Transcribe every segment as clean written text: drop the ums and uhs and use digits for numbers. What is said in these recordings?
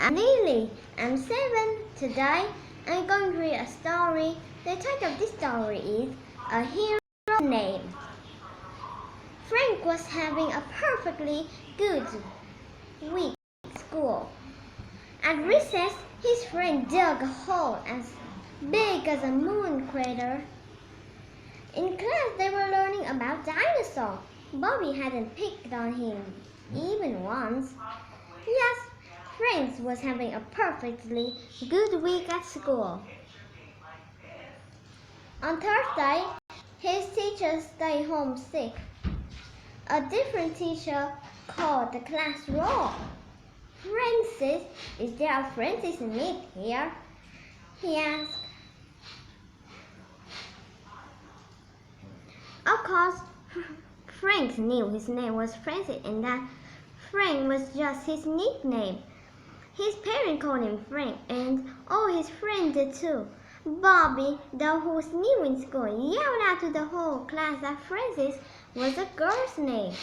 I'm Lily. I'm 7. Today, I'm going to read a story. The title of this story is A Hero Name. Frank was having a perfectly good week at school. At recess, his friend dug a hole as big as a moon crater. In class, they were learning about dinosaurs. Bobby hadn't picked on him even once. Yes, Frank was having a perfectly good week at school. On Thursday, his teacher stayed home sick. A different teacher called the class roll. Francis, is there a Francis Nick here? He asked. Of course, Frank knew his name was Francis and that Frank was just his nickname. His parents called him Frank, and all his friends did too. Bobby, though who was new in school, yelled out to the whole class that Francis was a girl's name.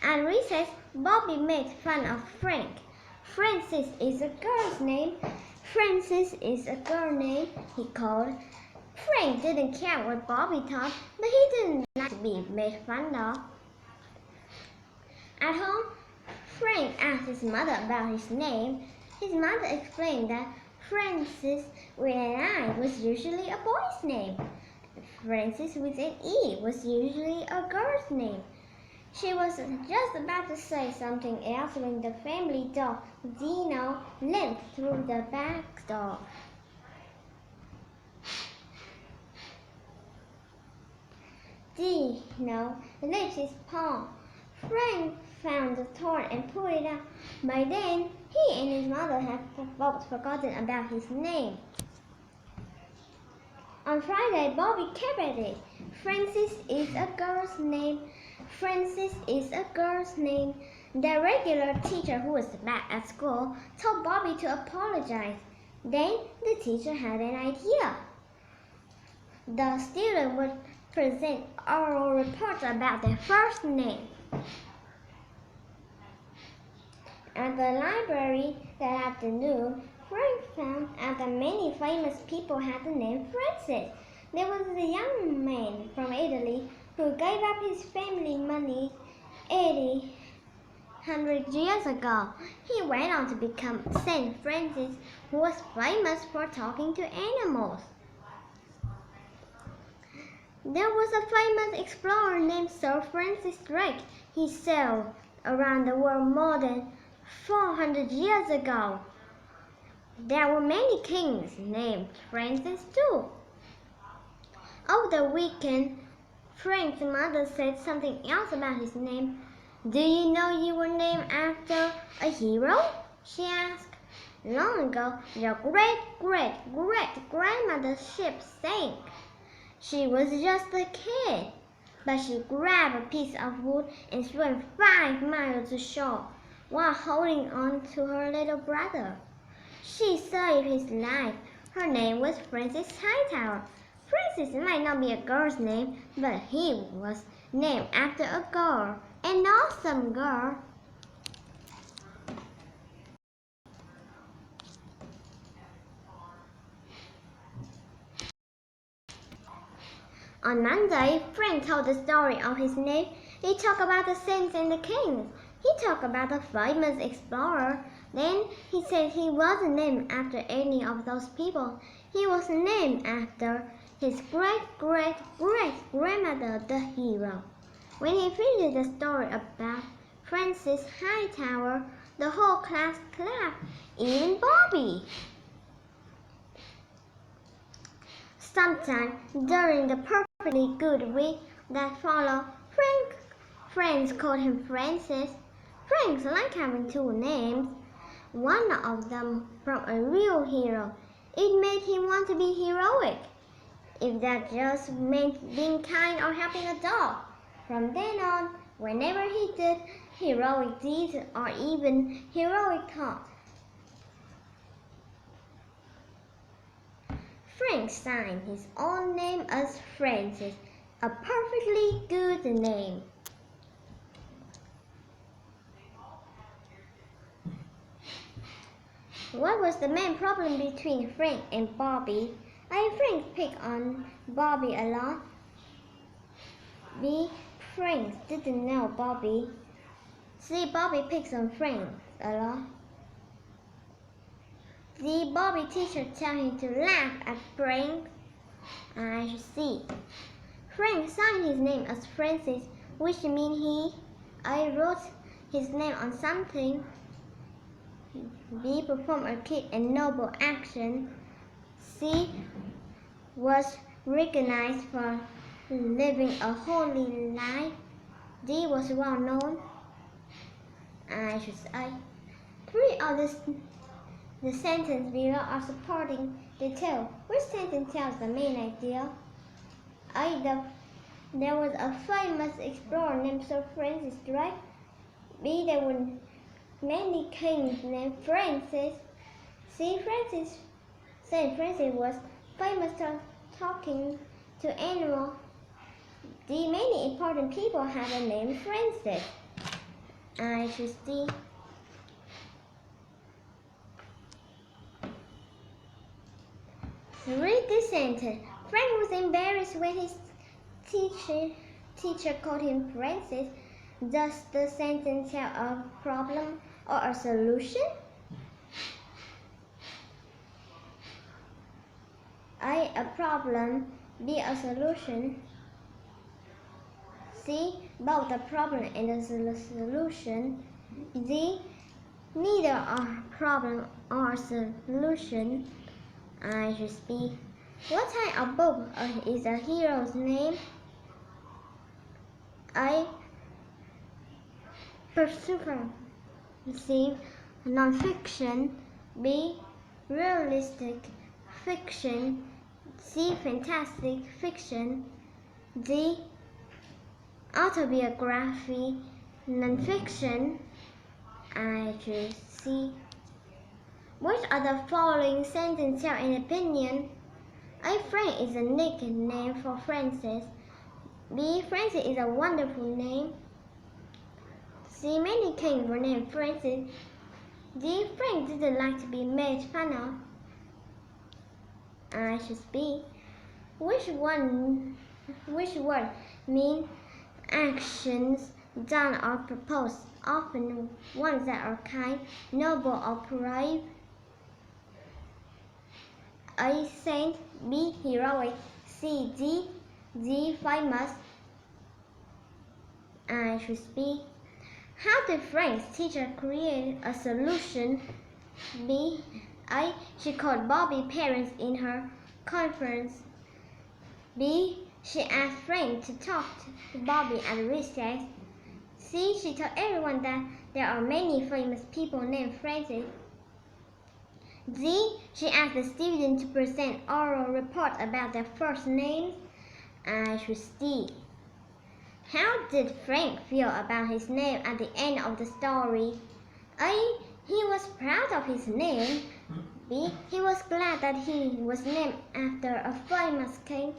At recess, Bobby made fun of Frank. Francis is a girl's name. Francis is a girl name, he called. Frank didn't care what Bobby thought, but he didn't like to be made fun of. At home, Frank asked his mother about his name. His mother explained that Francis with an I was usually a boy's name. Francis with an E was usually a girl's name. She was just about to say something else when the family dog, Dino, limped through the back door. Dino licked his paw. Frank found the toy and pulled it out. By then, he and his mother had both forgotten about his name. On Friday, Bobby kept at it. Francis is a girl's name. Francis is a girl's name. The regular teacher who was back at school told Bobby to apologize. Then the teacher had an idea. The student would present oral reports about their first name. At the library that afternoon, Frank found out that many famous people had the name Francis. There was a young man from Italy who gave up his family money 100 years ago. He went on to become Saint Francis, who was famous for talking to animals. There was a famous explorer named Sir Francis Drake. He sailed around the world more than 400 years ago. There were many kings named Francis too. Over the weekend, Frank's mother said something else about his name. Do you know you were named after a hero? She asked. Long ago, your great-great-great-grandmother's ship sank. She was just a kid, but she grabbed a piece of wood and swam 5 miles to shore while holding on to her little brother. She saved his life. Her name was Francis Hightower. Francis might not be a girl's name, but he was named after a girl, an awesome girl. On Monday, Frank told the story of his name. He talked about the saints and the kings. He talked about the famous explorer. Then he said he wasn't named after any of those people. He was named after his great-great-great-grandmother, the hero. When he finished the story about Francis Hightower, the whole class clapped, even Bobby. Sometime during the perfectly good week that followed, friends called him Francis. Frank liked having 2 names, one of them from a real hero. It made him want to be heroic, if that just meant being kind or helping a dog. From then on, whenever he did heroic deeds or even heroic thoughts, Frank signed his own name as Francis, a perfectly good name. What was the main problem between Frank and Bobby? A. Frank picked on Bobby a lot. B. Frank didn't know Bobby. C. Bobby picks on Frank a lot. D. Bobby teacher tell him to laugh at Frank. I C. Frank signed his name as Francis, which means he A. wrote his name on something. B. Performed a kid and noble action. C. Was recognized for living a holy life. D. Was well known. I should say. Three of the sentences below are supporting detail. Which sentence tells the main idea? A. There was a famous explorer named Sir Francis Drake. B. There were many kings named Francis. C. Saint Francis was famous for talking to animals. D. Many important people have a name Francis. I choose D. Read this sentence. Frank was embarrassed when his teacher called him Francis. Does the sentence tell a problem or a solution? A problem. B. A solution. C. Both a problem and a solution. D. Neither a problem or a solution. I choose B. What type of book is a hero's name? A. Persuasive non-fiction. B. Realistic fiction. C. Fantastic fiction. D. Autobiography non-fiction. I choose C. Which of the following sentences tell an opinion? A. Frank is a nickname for Francis. B. Francis is a wonderful name. C. Many kings were named Francis. D. Frank didn't like to be made fun of. I choose B. Which word mean actions done or proposed, often ones that are kind, noble, or brave? A. Saint. B. Heroic. C. D. Famous. I choose B. How did Frank's teacher create a solution? B. A. She called Bobby's parents in her conference. B. She asked Frank to talk to Bobby at recess. C. She told everyone that there are many famous people named Francis. D. She asked the students to present oral reports about their first names. I choose D. How did Frank feel about his name at the end of the story? A. He was proud of his name. B. He was glad that he was named after a famous king.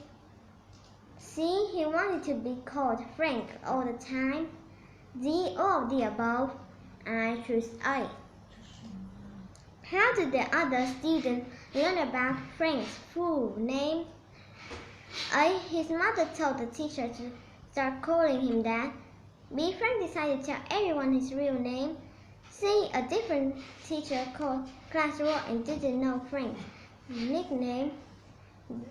C. He wanted to be called Frank all the time. D. All of the above. I choose A. How did the other students learn about Frank's full name? A. His mother told the teacher to start calling him that. B. Frank decided to tell everyone his real name. C. A different teacher called class roll and didn't know Frank's nickname.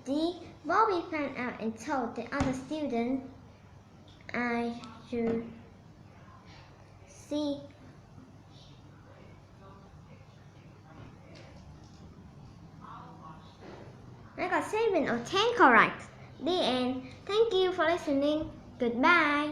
D. Bobby found out and told the other students. I choose C. I got 7 or 10 correct. The end. Thank you for listening. Goodbye.